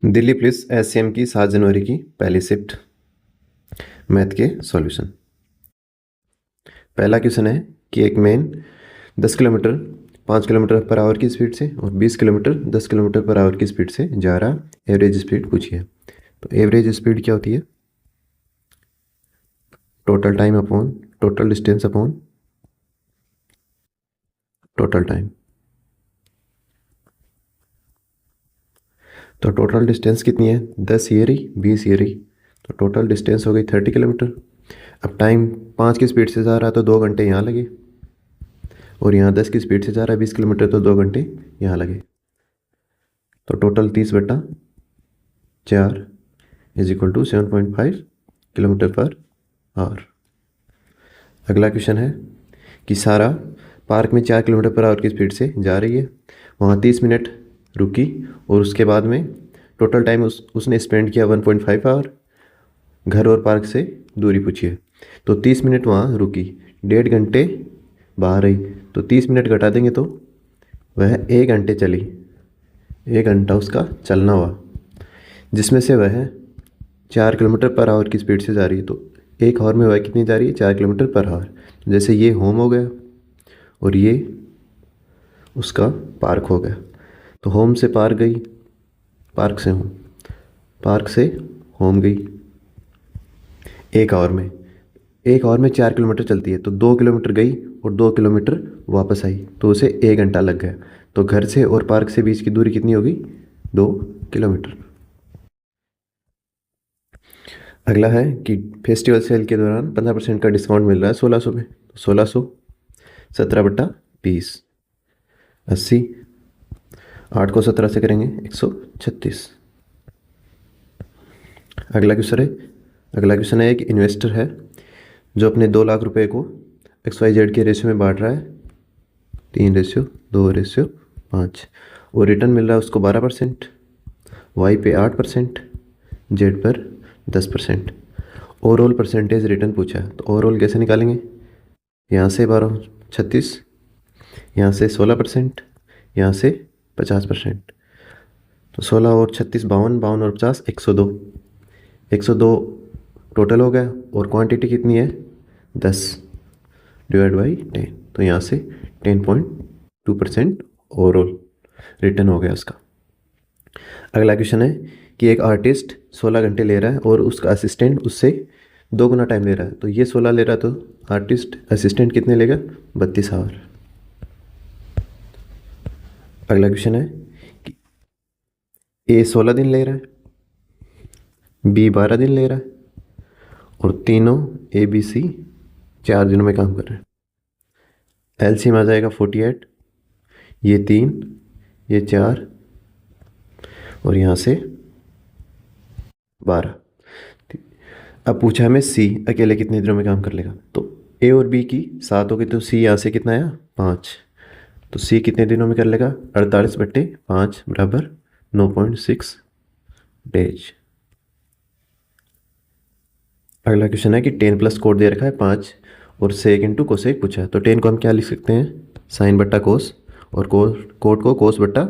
Delhi police SCM की 7 जनवरी की पहली शिफ्ट मैथ के सॉल्यूशन। पहला क्वेश्चन है कि एक man 10 kilometre 5 kilometre per our की स्पीड से और 20 किलोमीटर 10 किलोमीटर पर आवर की स्पीड से जा रहा, एवरेज स्पीड पूछी है। तो एवरेज स्पीड क्या होती है? Total time upon total distance upon total time. तो टोटल डिस्टेंस कितनी है? 10 ये रही, 20 ये रही, तो टोटल डिस्टेंस हो गई 30 किलोमीटर। अब टाइम 5 की स्पीड से जा रहा तो 2 घंटे यहाँ लगे, और यहाँ 10 की स्पीड से जा रहा है 20 किलोमीटर, तो 2 घंटे यहाँ लगे। तो total 30/4 is equal to 7.5 kilometre per hour. अगला क्वेश्चन है कि सारा पार्क में 4 किलोमीटर पर आवर की स्पीड से जा रही है, वहाँ 30 मिनट रुकी और उसके बाद में टोटल टाइम उसने स्पेंड किया 1.5 आवर। घर और पार्क से दूरी पूछी है। तो 30 मिनट वहाँ रुकी, 1.5 घंटे बाहर रही, तो 30 मिनट घटा देंगे तो वह 1 घंटे चली, 1 घंटा उसका चलना हुआ, जिसमें से वह 4 किलोमीटर पर आवर की स्पीड से जा रही है। तो एक आवर में वह कितनी जा रही है? 4 किलोमीटर पर आवर। जैसे ये होम हो गया और ये उसका पार्क हो गया। तो होम से पार्क गई, पार्क से होम, पार्क से होम गई 1 आवर में। 1 आवर में 4 किलोमीटर चलती है, तो 2 किलोमीटर गई और 2 किलोमीटर वापस आई, तो उसे 1 घंटा लग गया। तो घर से और पार्क से बीच की दूरी कितनी होगी? 2 किलोमीटर। अगला है कि फेस्टिवल सेल के दौरान 15% का डिस्काउंट मिल रहा है 1600 में। तो 1600 17/20 80, 8 को 17 से करेंगे 136। अगला क्वेश्चन है एक इन्वेस्टर है जो अपने 2 लाख रुपए को XYZ के रेशियो में बांट रहा है, 3:2:5, और रिटर्न मिल रहा है उसको 12%, वाई पे 8%, जेड पर 10%। ओवरऑल परसेंटेज रिटर्न पूछा है, तो ओवरऑल कैसे निकालेंगे? यहाँ से 12 36, यहाँ से 16%, यहाँ से 50%। तो 16 और 36 52, 52 और 50 102, 102 टोटल हो गया, और क्वांटिटी कितनी है? 10 डिवाइड बाई 10, तो यहाँ से 10.2% ओवरऑल रिटर्न हो गया उसका। अगला क्वेश्चन है कि एक आर्टिस्ट 16 घंटे ले रहा है और उसका असिस्टेंट उससे 2 गुना टाइम ले रहा है। तो ये 16 ले रहा है, तो आर्टिस्ट असिस्टेंट कितने लेगा? 32 आवर। अगला क्वेश्चन है कि ए 16 दिन ले रहा है, बी 12 दिन ले रहा है, और तीनों ABC 4 दिनों में काम कर रहे हैं। एलसीएम आ जाएगा 48, ये 3, ये 4, और यहाँ से 12। अब पूछा हमें सी अकेले कितने दिनों में काम कर लेगा। तो ए और बी की 7 हो गई, तो सी यहाँ से कितना आया? 5। तो सी कितने दिनों में कर लेगा? 48/5 बराबर 9.6 डेज। अगला क्वेश्चन है कि 10 प्लस कोड दे रखा है 5 और सेक इंटू कोसेक पूछा है। तो 10 को हम क्या लिख सकते हैं? साइन बट्टा कोस, और कोड को कोस बट्टा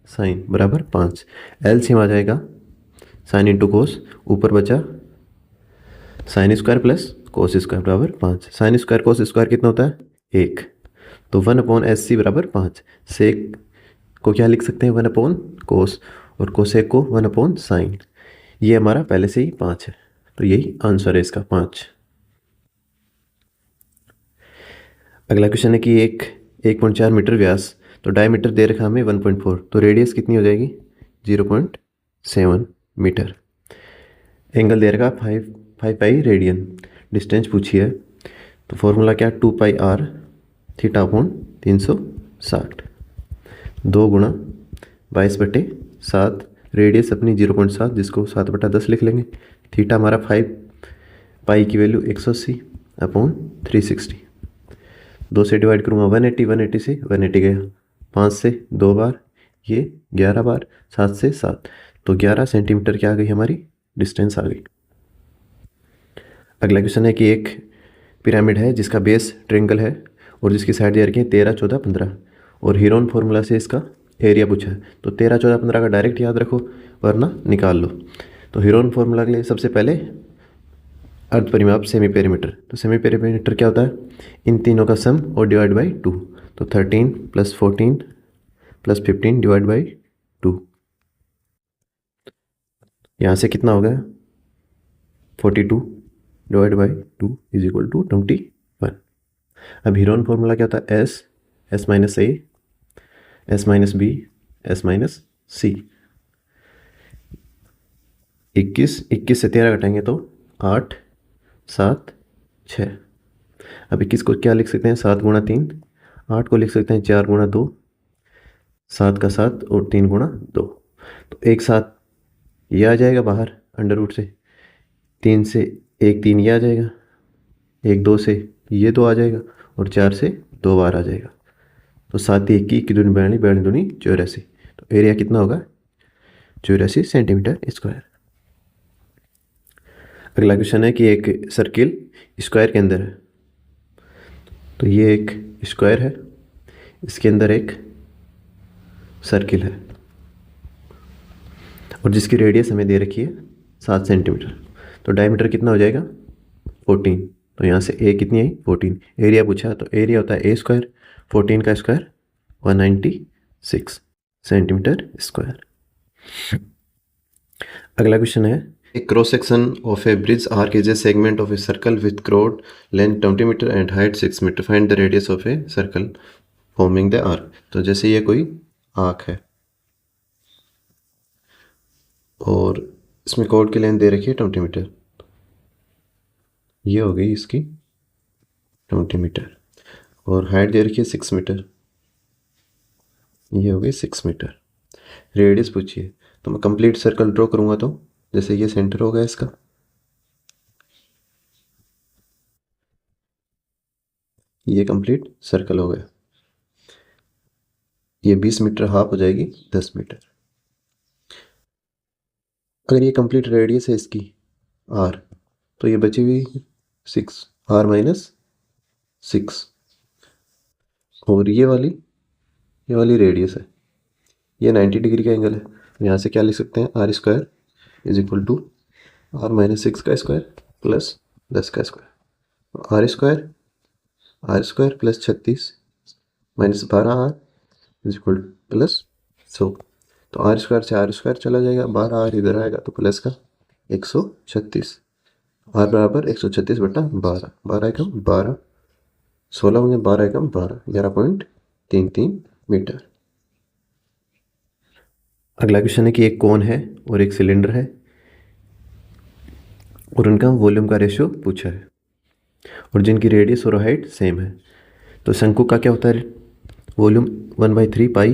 साइन बराबर 5। एलसीएम आ जाएगा साइन इंटू कोस, ऊपर बचा sine square plus cos square बराबर 5। साइन स्क्वायर कोस स्क्वायर कितना होता है? 1। तो 1/SC बराबर 5। सेक को क्या लिख सकते हैं? 1/कोस, और कोसेक को 1/साइन। ये हमारा पहले से ही 5 है, तो यही आंसर है इसका 5। अगला क्वेश्चन है कि 1.4 मीटर व्यास, तो डायमीटर दे रखा हमें 1.4, तो रेडियस कितनी हो जाएगी? 0.7 मीटर। एंगल दे रखा 5 पाई रेडियन। डिस्टेंस पूछी है, तो फॉर्मूला क्या? 2πr थीटा अपॉन 360, 2 गुणा 22/7, रेडियस अपनी 0.7, जिसको 7/10 लिख लेंगे। थीटा हमारा 5 पाई की वैल्यू 180 अपॉन 360। 2 से डिवाइड करूँगा 180, 180 से 180 गया, 5 से 2 बार, ये 11 बार, 7 से 7, तो 11 सेंटीमीटर क्या आ गई हमारी? डिस्टेंस आ गई। अगला क्वेश्चन है कि एक पिरामिड है जिसका बेस ट्रेंगल है और जिसकी साइड दे रखी है 13, 14, 15, और हीरोन फॉर्मूला से इसका एरिया पूछा है, तो 13, 14, 15 का डायरेक्ट याद रखो वरना निकाल लो। तो हीरोन फॉर्मूला के लिए सबसे पहले अर्ध परिमाप सेमी पेरीमीटर, तो सेमी पेरीमीटर क्या होता है, इन तीनों का सम और डिवाइड बाई 2, तो 13 + 14 + 15 डिवाइड बाई 2, यहाँ से कितना हो गया 42 डिवाइड बाई 2 = 21। अब हीरोन फॉर्मूला क्या होता है, S minus A, S minus B, S minus C. 21 से 13 घटाएंगे तो 8, 7, 6। अब 21 को क्या लिख सकते हैं, 7 × 3, 8 को लिख सकते हैं 4 × 2, 7 का 7 और 3 × 2, तो एक साथ ये आ जाएगा बाहर अंडर रूट से, 3 से 1 3 ये आ जाएगा, 1 2 से ये 2 आ जाएगा और 4 से 2 बार आ जाएगा, तो 7 1 की 2 42, 42 दूनी 84। तो एरिया कितना होगा 84 सेंटीमीटर स्क्वायर। अगला क्वेश्चन है कि एक सर्किल स्क्वायर के अंदर है, तो ये एक स्क्वायर है, इसके अंदर एक सर्किल है और जिसकी रेडियस हमें दे रखी है 7 सेंटीमीटर, तो डायमीटर कितना हो जाएगा 14, तो यहाँ से ए कितनी आई 14, एरिया पूछा तो एरिया होता है ए स्क्वायर, 14 का स्क्वायर 196 सेंटीमीटर स्क्वायर। अगला क्वेश्चन है, A cross section of a bridge arc is a segment of a circle with chord length 20 meter and height 6 meter. Find the radius of a circle forming the arc. तो जैसे ये कोई arc है और इसमें chord की length दे रखी है 20 मीटर, ये हो गई इसकी 20 मीटर, और हाइट दे रखी है 6 मीटर, ये हो गई 6 मीटर। रेडियस पूछिए, तो मैं कंप्लीट सर्कल ड्रॉ करूँगा, तो जैसे ये सेंटर होगा इसका, ये कंप्लीट सर्कल हो गया, ये 20 मीटर हाफ हो जाएगी 10 मीटर। अगर ये कंप्लीट रेडियस है इसकी आर, तो ये बची हुई 6 r माइनस 6, और ये वाली रेडियस है, ये 90 डिग्री का एंगल है, यहाँ से क्या लिख सकते हैं r² = r माइनस 6 का स्क्वायर प्लस 10 का square, r² + 36 minus 12r plus 100, तो r² से r² चला जाएगा, 12r इधर आएगा तो प्लस का 136, r बराबर 136/12, 12 एकम 12, 16 होंगे 12 एकम 12, 11.33 मीटर। अगला क्वेश्चन है कि एक कोन है और एक सिलेंडर है और उनका वॉल्यूम का रेशियो पूछा है और जिनकी रेडियस और हाइट सेम है, तो शंकु का क्या होता है वॉल्यूम 1/3 पाई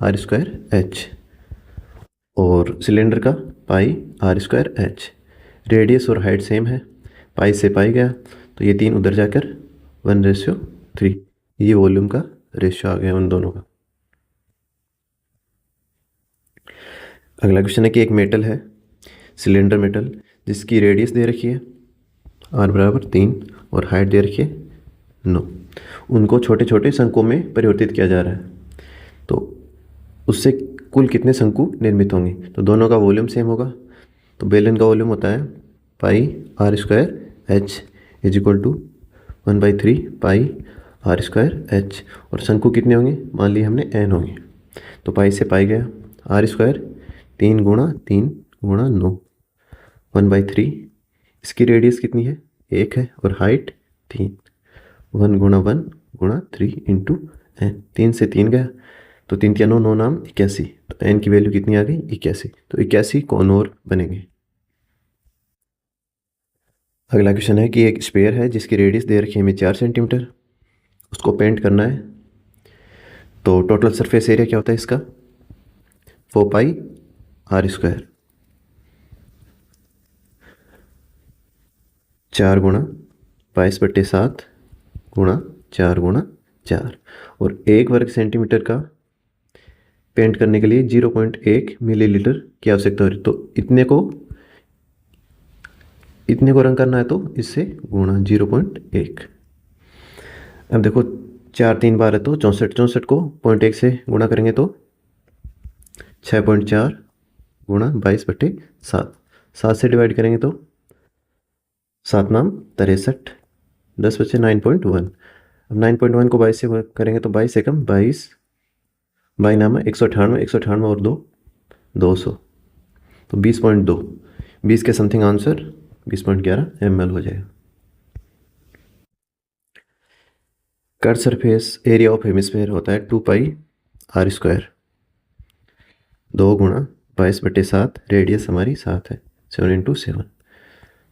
r² h और सिलेंडर का पाई r² h, रेडियस और हाइट सेम है, पाई से पाई गया तो ये 3 उधर जाकर 1/3, ये वॉल्यूम का रेशियो आ गया उन दोनों का। अगला क्वेश्चन है कि एक मेटल है, सिलेंडर मेटल, जिसकी रेडियस दे रखी है r बराबर 3 और हाइट दे रखी है 9, उनको छोटे छोटे शंकुओं में परिवर्तित किया जा रहा है, तो उससे कुल कितने शंकु निर्मित होंगे, तो दोनों का वॉल्यूम सेम होगा, तो बेलन का वॉल्यूम होता है पाई r² h = 1/3 पाई r² h, और शंकु कितने होंगे, मान ली हमने n होंगे, तो पाई से पाई गया, r² 3 × 3 × 9 1/3, इसकी रेडियस कितनी है 1 है और हाइट 3, 1 × 1 × 3 × n, 3 से 3 गया तो 3 × 9 9 नाम 81, तो n की वैल्यू कितनी आ गई 81, तो 81 कोन और बनेंगे। अगला क्वेश्चन है कि एक स्फीयर है जिसकी रेडियस दे रखी है हमें 4 सेंटीमीटर, उसको पेंट करना है, तो टोटल सरफेस एरिया क्या होता है इसका 4 पाई r², 4 × 22/7 × 4 × 4, और 1 वर्ग सेंटीमीटर का पेंट करने के लिए 0.1 मिलीलीटर की आवश्यकता हो रही, तो इतने को रंग करना है तो इससे गुणा 0.1। अब देखो 4 3 बार है तो 64 को 0.1 से गुणा करेंगे तो 6.4 गुणा 22/7, 7 से डिवाइड करेंगे तो 7 नाम 63, 10 बचे 9.1। अब 9.1 को 22 से करेंगे तो 22 एकम 22, 22 नाम है 198, 198 और 2 200, तो 20.2, 20 के समथिंग आंसर 20.11 ml हो जाएगा। Curve surface area of hemisphere होता है 2πr², 2 गुणा 22/7, रेडियस हमारी 7 है, 7 × 7,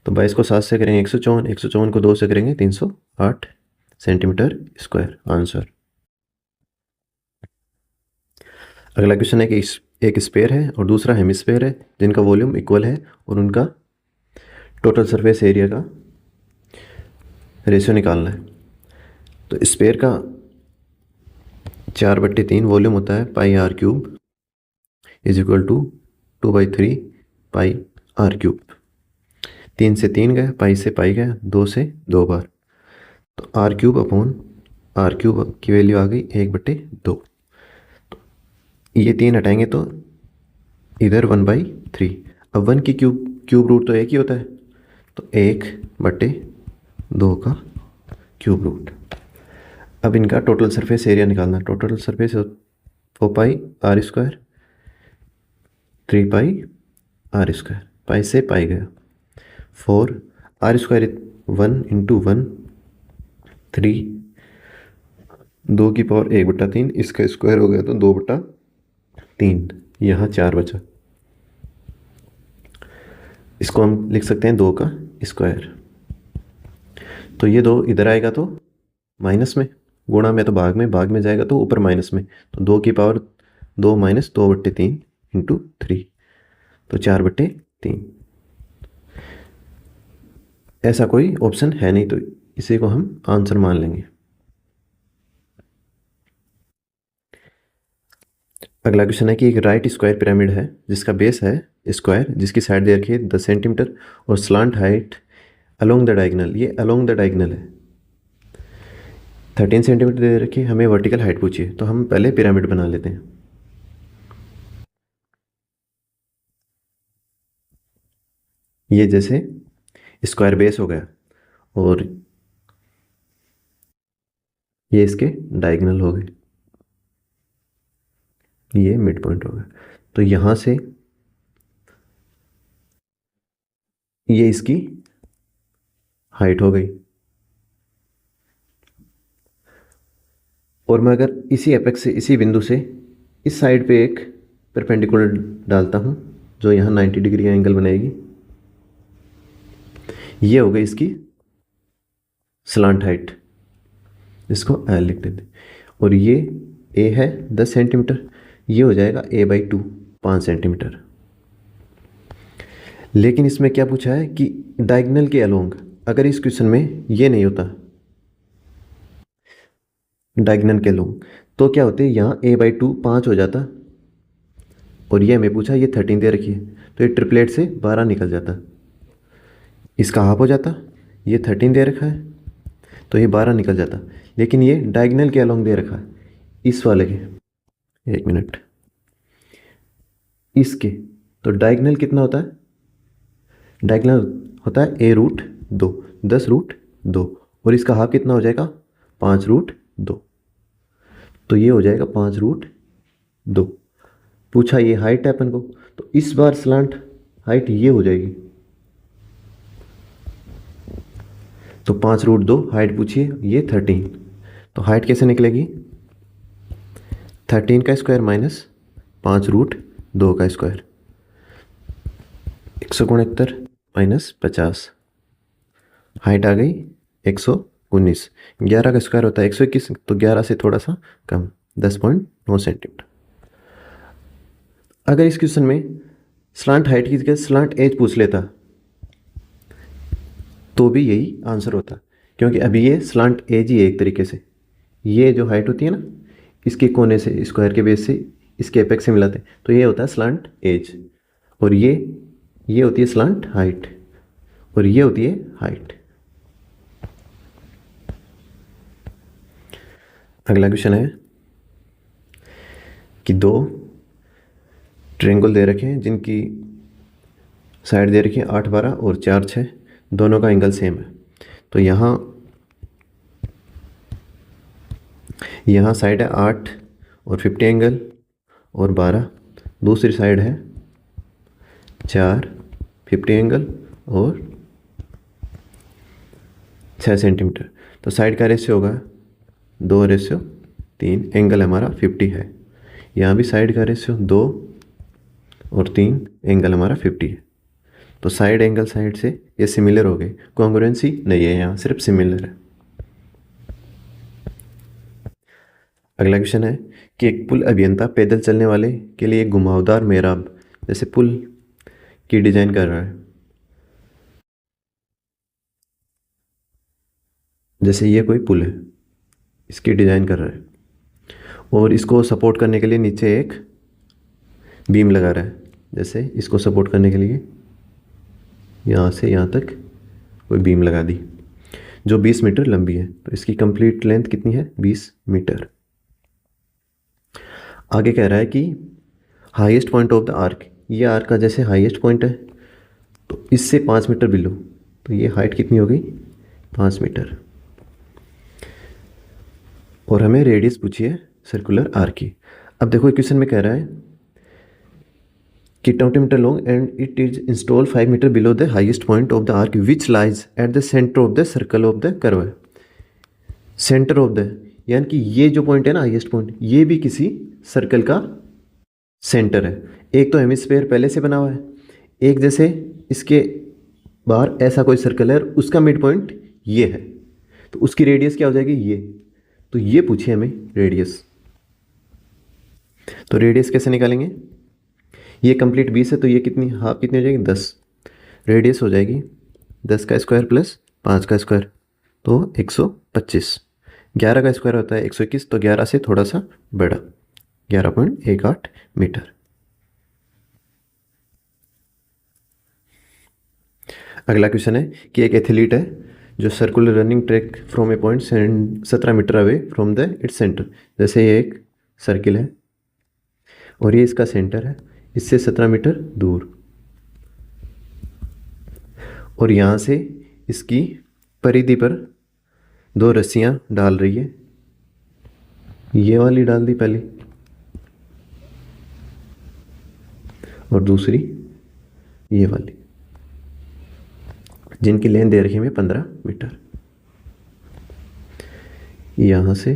तो 22 को 7 से करेंगे 154, 154 को 2 से करेंगे 308 सेंटीमीटर स्क्वायर आंसर। अगला क्वेश्चन है कि एक स्फीयर है और दूसरा हेमिस्फीयर है जिनका वॉल्यूम इक्वल है और उनका टोटल सरफेस एरिया का रेशियो निकालना है। तो स्फीयर का 4/3 वॉल्यूम होता है πr³ is equal to 2/3 πr³। 3 से 3 गया, पाई से पाई गया, 2 से 2 बार, तो r³ अपॉन r³ की वैल्यू आ गई 1/2। तो ये 3 हटाएंगे तो इधर 1/3। अब 1 की क्यूब रूट तो एक ही होता है, तो 1/2 का क्यूब रूट। अब इनका टोटल सरफेस एरिया निकालना। Total surface 4πr², 3πr², pi से पाई गया, 4r², 1 × 1 3, 2 की पावर 1/3, इसका स्क्वायर हो गया तो 2/3, यहाँ 4 बचा। इसको हम लिख सकते हैं 2 का स्क्वायर। तो ये 2 इधर आएगा तो माइनस में, गुणा में तो भाग में जाएगा तो ऊपर माइनस में, तो 2 की पावर 2 - 2/3 × 3, तो 4/3। ऐसा कोई ऑप्शन है नहीं, तो इसी को हम आंसर मान लेंगे। अगला क्वेश्चन है कि एक राइट स्क्वायर पिरामिड है जिसका बेस है स्क्वायर, जिसकी साइड दे रखी है 10 सेंटीमीटर और slant height along the diagonal, ये अलोंग द डायगोनल है, 13 सेंटीमीटर दे रखी है। हमें वर्टिकल हाइट पूछिए, तो हम पहले पिरामिड बना लेते हैं। ये जैसे स्क्वायर बेस हो गया और ये इसके डायगोनल हो गए, ये मिड पॉइंट हो गया, तो यहां से ये इसकी हाइट हो गई। और मैं अगर इसी एपेक्स से, इसी बिंदु से इस साइड पे एक परपेंडिकुलर डालता हूं जो यहां 90 डिग्री का एंगल बनाएगी, ये हो गई इसकी स्लांट हाइट, इसको L लिख देते। और ये A है 10 सेंटीमीटर, ये हो जाएगा A/2, 5 सेंटीमीटर। लेकिन इसमें क्या पूछा है कि डायगोनल के अलोंग, अगर इस क्वेश्चन में ये नहीं होता डायगोनल के अलोंग, तो क्या होते, यहाँ A/2 5 हो जाता, और ये हमें पूछा ये 13 दे रखी है, तो ये ट्रिपलेट से 12 निकल जाता, इसका हाफ हो जाता, ये 13 दे रखा है तो ये 12 निकल जाता। लेकिन ये डायगोनल के अलोंग दे रखा है, इस वाले के, एक मिनट, इसके, तो डायगोनल कितना होता है, डायगोनल होता है A√2, 10√2, और इसका हाफ कितना हो जाएगा 5√2, तो ये हो जाएगा 5√2। पूछा ये हाइट है अपन को, तो इस बार स्लांट हाइट ये हो जाएगी, तो 5√2 हाइट पूछिए, ये 13, तो हाइट कैसे निकलेगी, 13 का स्क्वायर माइनस 5√2 का स्क्वायर, 169 माइनस 50, हाइट आ गई 119। 11 का स्क्वायर होता है 121, तो 11 से थोड़ा सा कम, 10.9 सेंटीमीटर। अगर इस क्वेश्चन में स्लांट हाइट की जगह स्लांट एज पूछ लेता तो भी यही आंसर होता, क्योंकि अभी ये स्लांट एज ही है एक तरीके से, ये जो हाइट होती है ना, इसके कोने से स्क्वायर के बेस से इसके एपेक्स से मिलाते हैं, तो ये होता है स्लांट एज, और ये होती है स्लांट हाइट, और ये होती है हाइट। अगला क्वेश्चन है कि दो ट्रायंगल दे रखे हैं जिनकी साइड दे रखी है 8 12 और 4 6, दोनों का एंगल सेम है। तो यहाँ साइड है 8 और 50 एंगल और 12, दूसरी साइड है 4 50 एंगल और 6 सेंटीमीटर। तो साइड का रेशियो होगा 2:3, एंगल हमारा 50 है। यहाँ भी साइड का रेशियो 2 और 3, एंगल हमारा 50 है। तो साइड एंगल साइड से ये सिमिलर हो गए, कॉन्ग्रुएंसी नहीं है, यहाँ सिर्फ सिमिलर है। अगला क्वेश्चन है कि एक पुल अभियंता पैदल चलने वाले के लिए एक घुमावदार मेहराब जैसे पुल की डिजाइन कर रहा है। जैसे ये कोई पुल है, इसकी डिजाइन कर रहा है और इसको सपोर्ट करने के लिए नीचे एक बीम लगा रहा है। जैसे इसको सपोर्ट करने के लिए यहाँ से यहाँ तक कोई बीम लगा दी जो 20 मीटर लंबी है। तो इसकी कंप्लीट लेंथ कितनी है? 20 मीटर। आगे कह रहा है कि highest point of the arc, ये आर्क का जैसे हाईएस्ट पॉइंट है तो इससे 5 मीटर बिलो, तो ये हाइट कितनी हो गई? 5 मीटर। और हमें रेडियस पूछी है सर्कुलर आर्क की। अब देखो क्वेश्चन में कह रहा है कि 20 metre long and it is install 5 metre below the highest point of the arch which lies at the centre of the circle of the curve. Centre of the यानी कि ये जो पॉइंट है ना हाईएस्ट पॉइंट, ये भी किसी circle का सेंटर है। एक तो हेमिस्फीयर पहले से बना हुआ है, एक जैसे इसके बाहर ऐसा कोई सर्कल है, उसका मिड पॉइंट ये है, तो उसकी रेडियस क्या हो जाएगी? ये। तो ये पूछे हमें रेडियस। तो रेडियस कैसे निकालेंगे? ये कंप्लीट 20 है तो ये कितनी हाफ कितनी हो जाएगी? 10। रेडियस हो जाएगी 10 का स्क्वायर प्लस 5 का स्क्वायर, तो 125। 11 का स्क्वायर होता है 121, तो 11 से थोड़ा सा बड़ा 11.18 मीटर। अगला क्वेश्चन है कि एक एथलीट है जो circular running track from a point 17 metre away from the its centre. जैसे ये एक सर्किल है और ये इसका सेंटर है, इससे 17 मीटर दूर, और यहाँ से इसकी परिधि पर 2 रस्सियाँ डाल रही है। ये वाली डाल दी पहली और दूसरी ये वाली, जिनकी लेंथ दे रखी है 15 मीटर। यहाँ से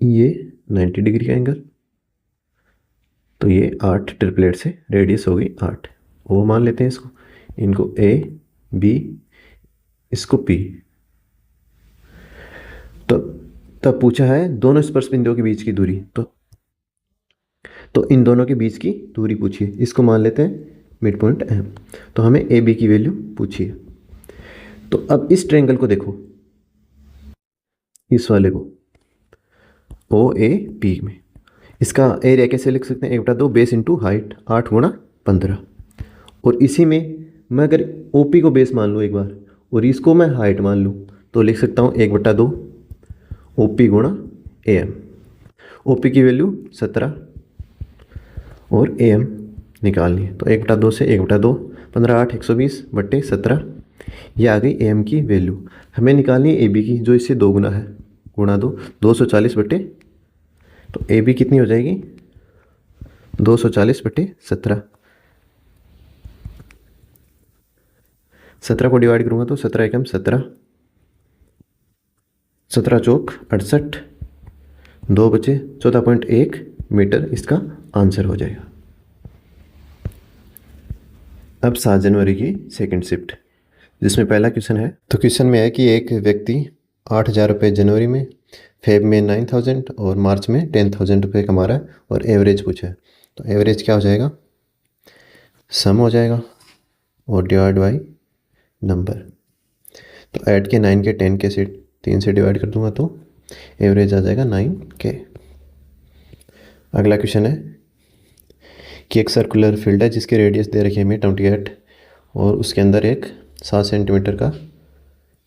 ये 90 डिग्री का एंगल, तो ये 8 ट्रिपलेट से रेडियस हो गई 8। वो मान लेते हैं इसको, इनको ए बी, इसको पी। तो तब पूछा है दोनों स्पर्श बिंदुओं के बीच की दूरी, तो इन दोनों के बीच की दूरी पूछिए। इसको मान लेते हैं मिड पॉइंट एम। तो हमें ए बी की वैल्यू पूछिए। तो अब इस ट्रायंगल को देखो, इस वाले को ओ ए पी में, इसका एरिया कैसे लिख सकते हैं? 1/2 बेस इंटू हाइट, 8 गुणा 15। और इसी में मैं अगर ओ पी को बेस मान लूँ एक बार और इसको मैं हाइट मान लूँ, तो लिख सकता हूँ 1/2 ओ पी गुणा ए एम। ओ पी की वैल्यू 17 और ए एम निकालनी है, तो 1/2 से 1/2, 15 8 120/17, ये आ गई ए एम की वैल्यू। हमें निकालनी है ए बी की, जो इससे 2 गुना है, गुणा 2, 240/, तो ए बी कितनी हो जाएगी? 240/17। 17 को डिवाइड करूँगा तो 17 एकम 17, 17 चौक 68, 2 बचे 14.1 मीटर इसका आंसर हो जाएगा। अब 7 जनवरी की सेकंड शिफ्ट, जिसमें पहला क्वेश्चन है। तो क्वेश्चन में है कि एक व्यक्ति 8,000 रुपये जनवरी में, फेब में 9,000 और मार्च में 10,000 रुपये कमा रहा है और एवरेज पूछा है। तो एवरेज क्या हो जाएगा? सम हो जाएगा और डिवाइड बाई नंबर। तो 8 के 9 के 10 के से 3 से डिवाइड कर दूंगा तो एवरेज आ जाएगा 9K। अगला क्वेश्चन है कि एक सर्कुलर फील्ड है जिसकी रेडियस दे रखी है हमें 28 और उसके अंदर एक 7 सेंटीमीटर का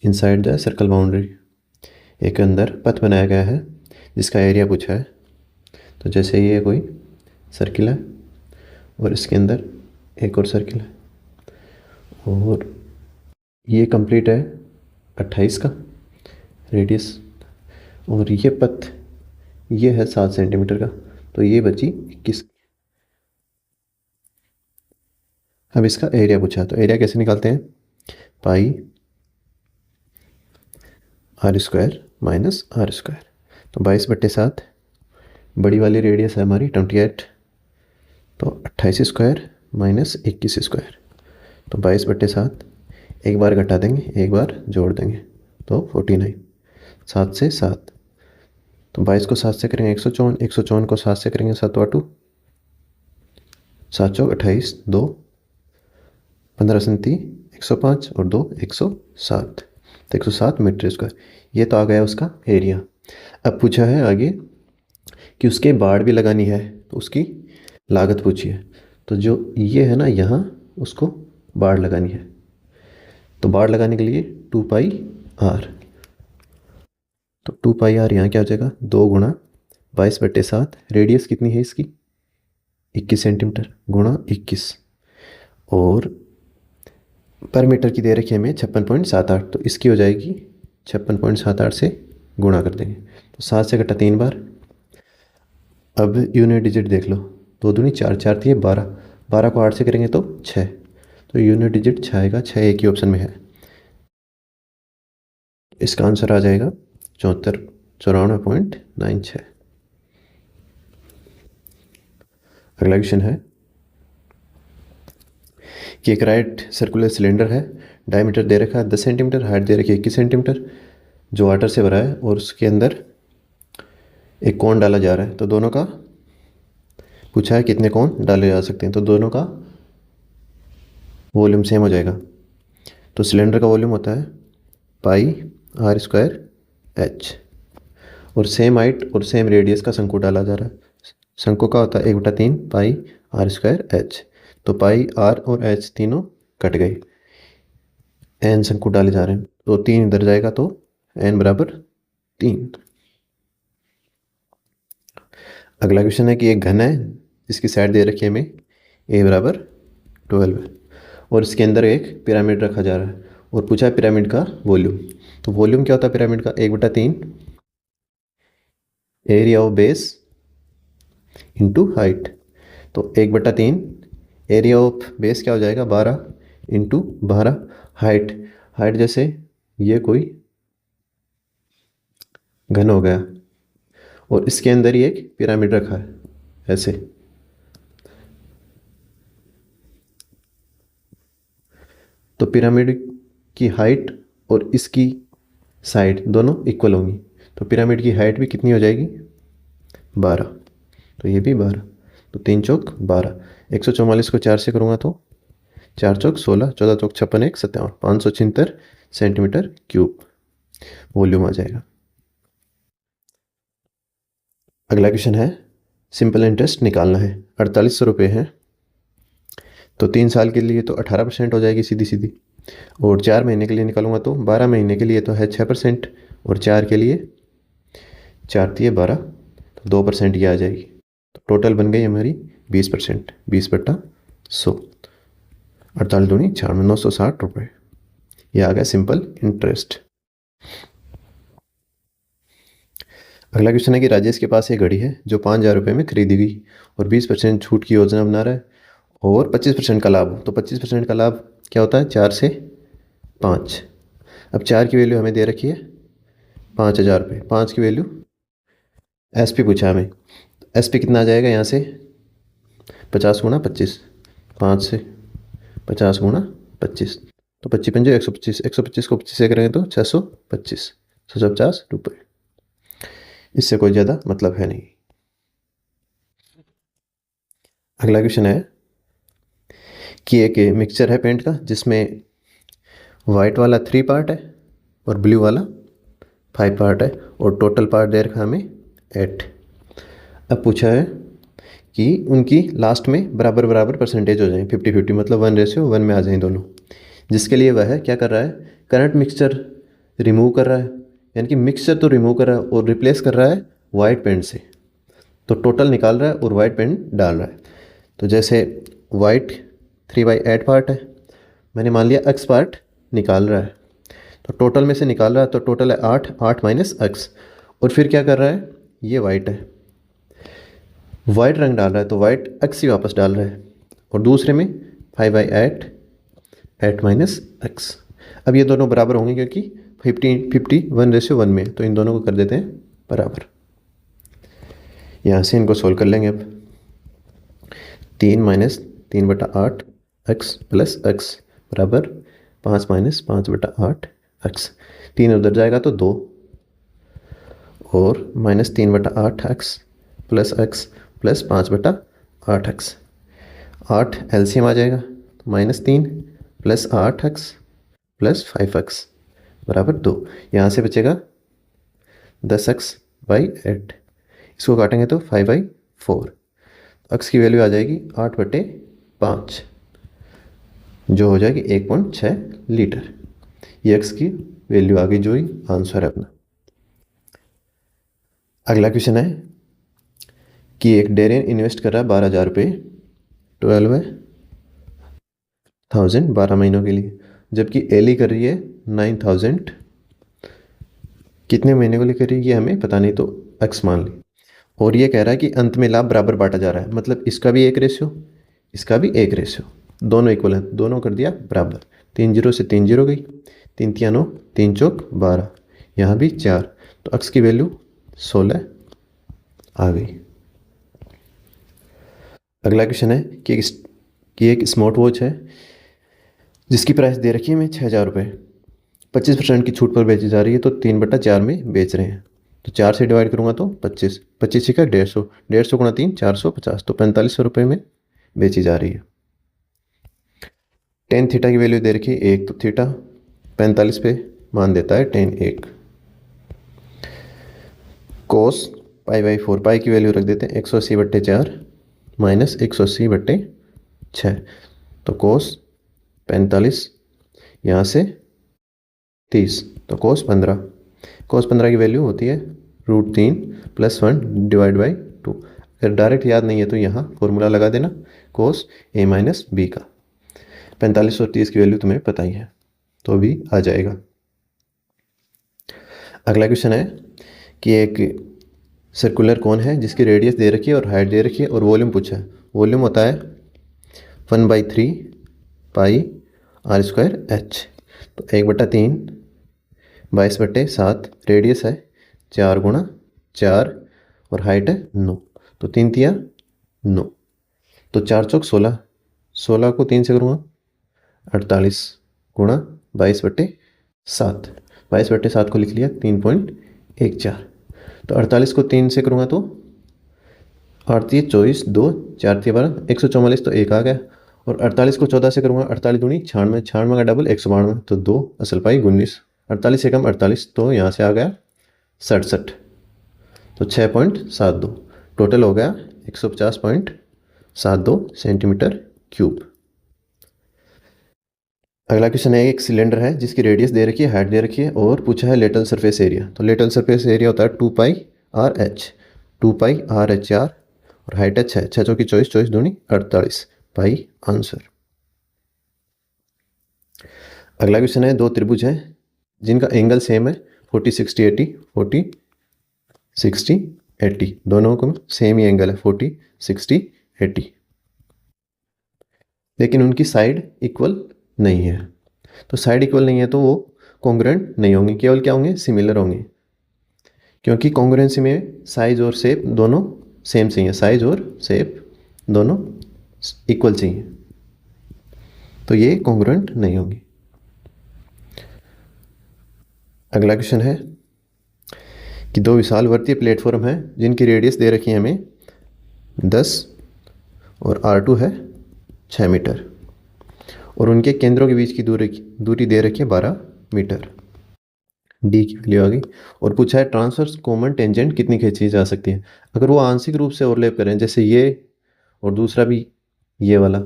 इनसाइड द सर्कल बाउंड्री एक अंदर पथ बनाया गया है जिसका एरिया पूछा है। तो जैसे ये कोई सर्किल है और इसके अंदर एक और सर्किल है और ये कंप्लीट है 28 का रेडियस और ये पथ ये है 7 सेंटीमीटर का, तो ये बची 21। अब इसका एरिया पूछा, तो एरिया कैसे निकालते हैं, pi R square minus R square. तो 22/7 बड़ी वाली रेडियस है हमारी 28, तो 28 स्क्वायर माइनस 21 स्क्वायर। तो 22/7 एक बार घटा देंगे, एक बार जोड़ देंगे, तो 49। 7 से 7, तो 22 को 7 से करेंगे 154, 154 को 7 से करेंगे 7 वाटू 7 चौक 28, 2 15 37 105 और 2 107, तो 107 मीटर स्क्वायर। ये तो आ गया उसका एरिया। अब पूछा है आगे कि उसके बाड़ भी लगानी है, तो उसकी लागत पूछी है। तो जो ये है ना यहाँ, उसको बाड़ लगानी है, तो बाड़ लगाने के लिए 2πr, तो 2πr यहाँ क्या हो जाएगा, 2 गुणा 22/7, रेडियस कितनी है इसकी 21 सेंटीमीटर गुणा 21, और पर मीटर की दे रखी है हमें 56.78, तो इसकी हो जाएगी 56.78 से गुणा कर देंगे, तो 7 से घटा 3 बार। अब यूनिट डिजिट देख लो, 2 दूनी 4, 4 थी 12, 12 को 8 से करेंगे तो 6, तो यूनिट डिजिट 6 आएगा, 6 एक ही ऑप्शन में है। इसका आंसर आ जाएगा 94.96। अगला क्वेश्चन है कि एक राइट सर्कुलर सिलेंडर है, डायमीटर दे रखा है 10 सेंटीमीटर, हाइट दे रखी है 21 सेंटीमीटर, जो वाटर से भरा है और उसके अंदर एक कोन डाला जा रहा है। तो दोनों का पूछा है कितने कोन डाले जा सकते हैं, तो दोनों का वॉल्यूम सेम हो जाएगा। तो सिलेंडर का वॉल्यूम होता है पाई आर स्क्वायर एच, और सेम हाइट और सेम रेडियस का शंकु डाला जा रहा है। शंकु का होता है 1/3 पाई आर स्क्वायर एच, तो पाई आर और एच तीनों कट गए, एन शंकु डाले जा रहे हैं, तो 3 इधर जाएगा, तो एन बराबर 3। अगला क्वेश्चन है कि एक घन है जिसकी साइड दे रखी है हमें ए बराबर 12 है, और इसके अंदर एक पिरामिड रखा जा रहा है और पूछा है पिरामिड का वॉल्यूम। तो वॉल्यूम क्या होता है पिरामिड का, 1/3 area of base into height, तो 1/3 एरिया ऑफ बेस क्या हो जाएगा 12 इंटू 12 हाइट, हाइट जैसे ये कोई घन हो गया और इसके अंदर ही एक पिरामिड रखा है ऐसे, तो पिरामिड की हाइट और इसकी साइड दोनों इक्वल होंगी, तो पिरामिड की हाइट भी कितनी हो जाएगी 12, तो ये भी 12, तो 3 चौक 12, 144 को 4 से करूँगा तो 4 चौक 16, 14 चौक 56, 1 57, 576 सेंटीमीटर क्यूब वॉल्यूम आ जाएगा। अगला क्वेश्चन है सिंपल इंटरेस्ट निकालना है, 4800 रुपये हैं, तो 3 साल के लिए तो 18% हो जाएगी सीधी सीधी, और 4 महीने के लिए निकालूंगा तो 12 महीने के लिए तो है 6%, और 4 के लिए 4 दिए 12, तो 2% ये आ जाएगी, तो टोटल बन गई हमारी 20%, 20/100, 48 दूनी 96, 960 रुपये, ये आ गया सिंपल इंटरेस्ट। अगला क्वेश्चन है कि राजेश के पास एक घड़ी है जो 5,000 रुपये में खरीदी गई और 20% छूट की योजना बना रहा है और 25% का लाभ, तो 25% का लाभ क्या होता है 4 से 5। अब 4 की वैल्यू हमें दे रखी है 5,000 रुपये, 5 की वैल्यू एस पी पूछा हमें, एस पी कितना आ जाएगा यहाँ से 50 गुणा 25, 5 से 50 गुणा 25, तो 25 पंजे 125, 125 को 25 से करेंगे तो 625, 650 रुपये, इससे कोई ज़्यादा मतलब है नहीं। अगला क्वेश्चन है कि एक मिक्सचर है पेंट का जिसमें वाइट वाला 3 पार्ट है और ब्लू वाला 5 पार्ट है और टोटल पार्ट दे रखा हमें 8। अब पूछा है कि उनकी लास्ट में बराबर बराबर परसेंटेज हो जाए 50-50, मतलब 1:1 में आ जाए दोनों, जिसके लिए वह क्या कर रहा है करंट मिक्सचर रिमूव कर रहा है, यानी कि मिक्सचर तो रिमूव कर रहा है और रिप्लेस कर रहा है वाइट पेंट से, तो टोटल निकाल रहा है और वाइट पेंट डाल रहा है। तो जैसे वाइट 3/8 पार्ट है, मैंने मान लिया x पार्ट निकाल रहा है, तो टोटल में से निकाल रहा है, तो टोटल है 8, 8 माइनस एक्स। और फिर क्या कर रहा है, ये वाइट है, वाइट रंग डाल रहा है, तो वाइट एक्स ही वापस डाल रहा है। और दूसरे में 5/8, 8 माइनस एक्स। अब ये दोनों बराबर होंगे क्योंकि 51:1 में, तो इन दोनों को कर देते हैं बराबर। यहाँ से इनको सोल्व कर लेंगे अब। 3 माइनस 3/8 एक्स प्लस एक्स बराबर 5 माइनस 5/8 एक्स। 3 उधर जाएगा तो 2, और minus 3/8 X plus 5/8 X. 8 LCM आ जाएगा, तो -3 प्लस 8 एक्स प्लस 5 एक्स बराबर 2। यहाँ से बचेगा 10x/8। इसको काटेंगे तो 5/4। एक्स की वैल्यू आ जाएगी 8/5, जो हो जाएगी 1.6 लीटर। ये एक्स की वैल्यू आ गई, जो ही आंसर है अपना। अगला क्वेश्चन है कि एक डेरियन इन्वेस्ट कर रहा है 12,000 रुपये, 12,000 12 महीनों के लिए, जबकि एली कर रही है 9,000। कितने महीने को लिए कर रही है ये हमें पता नहीं, तो एक्स मान ली। और ये कह रहा है कि अंत में लाभ बराबर बांटा जा रहा है, मतलब इसका भी 1 रेशियो, इसका भी 1 रेशियो, दोनों इक्वल हैं, दोनों कर दिया बराबर। 3 0 से 3 0 गई, 3 3 9, 3 चौक 12, यहाँ भी 4, तो एक्स की वैल्यू 16 आ गई। अगला क्वेश्चन है कि एक स्मार्ट वॉच है जिसकी प्राइस दे रखी है हमें 6,000 रुपये, 25% की छूट पर बेची जा रही है, तो 3/4 में बेच रहे हैं। तो 4 से डिवाइड करूँगा तो 25, 25 का 150, 150 गुणा 3 450, तो 4500 रुपये में बेची जा रही है। टेन थीटा की वैल्यू दे रखी है 1, तो थीटा 45 पे मान देता है टेन 1। कोस π/4, पाई की वैल्यू रख देते हैं 180/4 माइनस 180/6, तो कोस 45, यहाँ से 30, तो कोस 15। कोस 15 की वैल्यू होती है √3 + 1 डिवाइड बाई 2। अगर डायरेक्ट याद नहीं है तो यहाँ फॉर्मूला लगा देना कोस a माइनस बी का। 45 और 30 की वैल्यू तुम्हें पता ही है, तो भी आ जाएगा। अगला क्वेश्चन है कि एक सर्कुलर कोन है जिसकी रेडियस दे रखी है और हाइट दे रखी है और वॉल्यूम पूछा है। वॉल्यूम होता है 1/3 पाई r² h, तो 1/3 22/7, रेडियस है 4 गुणा 4 और हाइट है 9, तो 3 तिया 9, तो 4 चौक 16, 16 को 3 से करूँगा 48 गुणा 22/7, 22/7 को लिख लिया 3.14, तो 48 को 3 से करूँगा तो 8 तिया 24, 2 4 तिया 12, 144, तो 1 आ गया। और 48 को 14 से करूँगा 48 दूनी 96, 96 का डबल 192, तो 2 असल पाई 19, 48 से कम 48, तो यहाँ से आ गया 67, तो 6.72, टोटल हो गया 150.72 सेंटीमीटर क्यूब। अगला क्वेश्चन है, एक सिलेंडर है जिसकी रेडियस दे रखी है, हाइट दे रखी है और पूछा है लेटरल सरफेस एरिया। तो लेटरल सरफेस एरिया होता है 2πRh, 2πRhr, और हाइट है 6, 6 चौकी 24, 24 दूनी 48 पाई आंसर। अगला क्वेश्चन है, दो त्रिभुज हैं जिनका एंगल सेम है 40 60 80, 40 60 80, दोनों को सेम ही एंगल है 40 60 80, लेकिन उनकी साइड इक्वल नहीं है। तो साइड इक्वल नहीं है तो वो कॉन्ग्रुएंट नहीं होंगे, केवल क्या होंगे, सिमिलर होंगे, क्योंकि कॉन्ग्रुएंसी में साइज और शेप दोनों सेम चाहिए, साइज और शेप दोनों इक्वल चाहिए, तो ये कॉन्ग्रुएंट नहीं होंगी। अगला क्वेश्चन है कि दो विशालवर्तीय प्लेटफॉर्म हैं जिनकी रेडियस दे रखी है हमें 10 और R2 है 6 मीटर, और उनके केंद्रों के बीच की दूरी दे रखी है 12 मीटर। डी की वैल्यू आ गई। और पूछा है ट्रांसवर्स कॉमन टेंजेंट कितनी खींची जा सकती है। अगर वो आंशिक रूप से ओवरलैप करें, जैसे ये और दूसरा भी ये वाला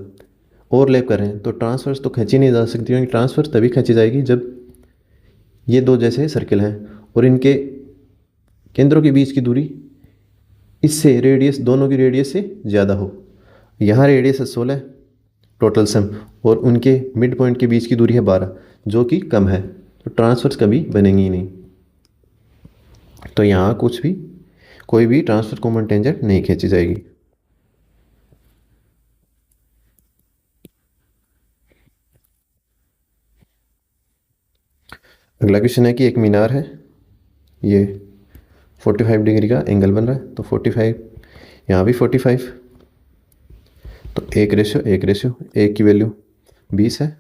ओवरलैप कर रहे हैं, तो ट्रांसवर्स तो खींची नहीं जा सकती, क्योंकि ट्रांसवर्स तभी खींची जाएगी जब ये दो जैसे सर्किल हैं और इनके केंद्रों के बीच की दूरी इससे रेडियस दोनों की रेडियस से ज़्यादा हो। यहाँ रेडियस है 16 टोटल सम, और उनके मिड पॉइंट के बीच की दूरी है 12 जो कि कम है, तो ट्रांसफर्स कभी बनेंगी ही नहीं। तो यहाँ कोई भी ट्रांसफर कॉमन टेंजेंट नहीं खींची जाएगी। अगला क्वेश्चन है कि एक मीनार है, ये 45 डिग्री का एंगल बन रहा है, तो 45, यहाँ भी 45, तो एक रेशियो एक की वैल्यू 20 है,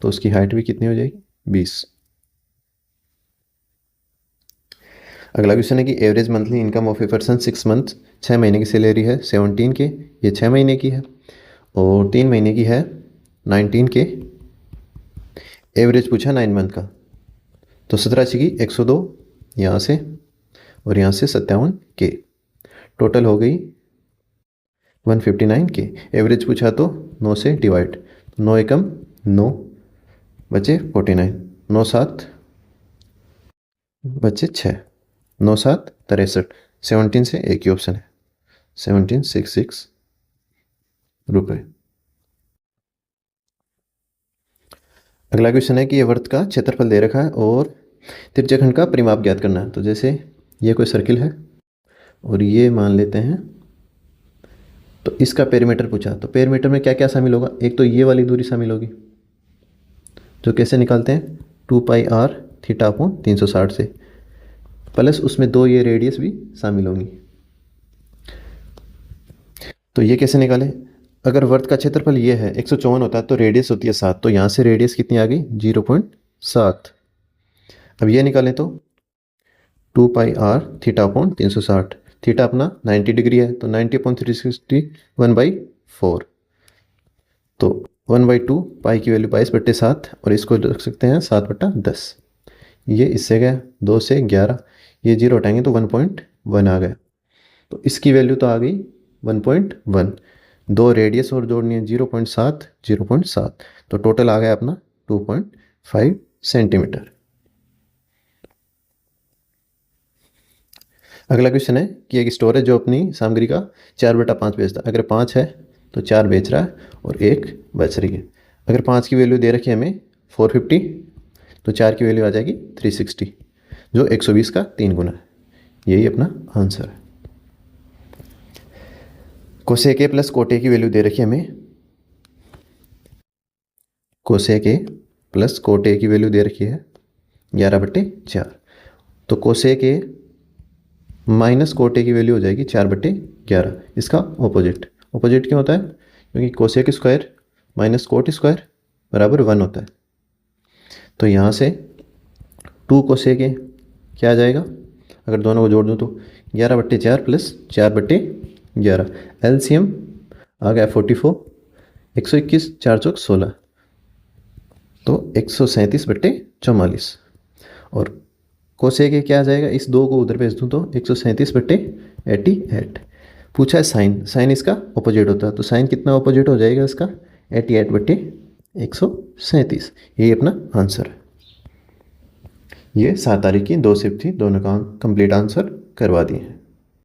तो उसकी हाइट भी कितनी हो जाएगी 20। अगला क्वेश्चन है कि average monthly income of a person 6 month, 6 महीने की सैलरी है 17 के, ये 6 महीने की है, और 3 महीने की है 19 के, एवरेज पूछा 9 मंथ का, तो 17 की 102 यहाँ से और यहाँ से 57 के, टोटल हो गई 159 के। एवरेज पूछा तो 9 से डिवाइड, 9 एकम 9 बचे 49, 9 7 बचे 6, 9 7 63, 17 से एक ही ऑप्शन है 1766 रुपये। अगला क्वेश्चन है कि ये वृत्त का क्षेत्रफल दे रखा है और त्रिज्याखंड का परिमाप ज्ञात करना है। तो जैसे ये कोई सर्किल है और ये मान लेते हैं, तो इसका पेरीमीटर पूछा, तो पेरीमीटर में क्या क्या शामिल होगा, एक तो ये वाली दूरी शामिल होगी, जो कैसे निकालते हैं 2πr थीटा अपॉन 360 से, प्लस उसमें 2 ये रेडियस भी शामिल होंगी। तो ये कैसे निकालें, अगर वृत्त का क्षेत्रफल ये है 154 होता है तो रेडियस होती है 7, तो यहाँ से रेडियस कितनी आ गई 0.7। अब ये निकालें तो 2πr थीटा अपॉन 360, थीटा अपना 90 डिग्री है, तो 90 अपॉन 360 1/4, तो 1/2 पाई की वैल्यू 22/7, और इसको रख सकते हैं 7/10। ये इससे गया 2 से 11, ये 0 हटाएंगे तो 1.1 आ गया, तो इसकी वैल्यू तो आ गई 1.1, 2 रेडियस और जोड़नी है 0.7 0.7, तो टोटल आ गया अपना 2.5 सेंटीमीटर। अगला क्वेश्चन है कि एक स्टोर है जो अपनी सामग्री का 4/5 बेचता है, अगर 5 है तो 4 बेच रहा है और 1 बच रही है। अगर 5 की वैल्यू दे रखी है हमें 450, तो 4 की वैल्यू आ जाएगी 360, जो 120 का 3 गुना है। यही अपना आंसर है। Cosec A plus cot A की वैल्यू दे रखी है हमें, cosec A plus cot A की वैल्यू दे रखी है 11/4, तो cosec A minus cot A की वैल्यू हो जाएगी 4/11, इसका ऑपोजिट क्यों होता है, क्योंकि cosec square minus cot square बराबर 1 होता है। तो यहाँ से 2 कोसेक ए क्या आ जाएगा, अगर दोनों को जोड़ दूँ तो 11/4 प्लस 4/11, एलसीएम आ गया 44, 121 4 चौक 16, तो 137/44, और कोसेक ए क्या आ जाएगा, इस 2 को उधर भेज दूँ तो 137/88। पूछा है साइन इसका ऑपोजिट होता है, तो साइन कितना ऑपोजिट हो जाएगा इसका 88/137, यही अपना आंसर है। ये 7 तारीख की 2 शिफ्ट थी, दोनों का कंप्लीट आंसर करवा दिए हैं।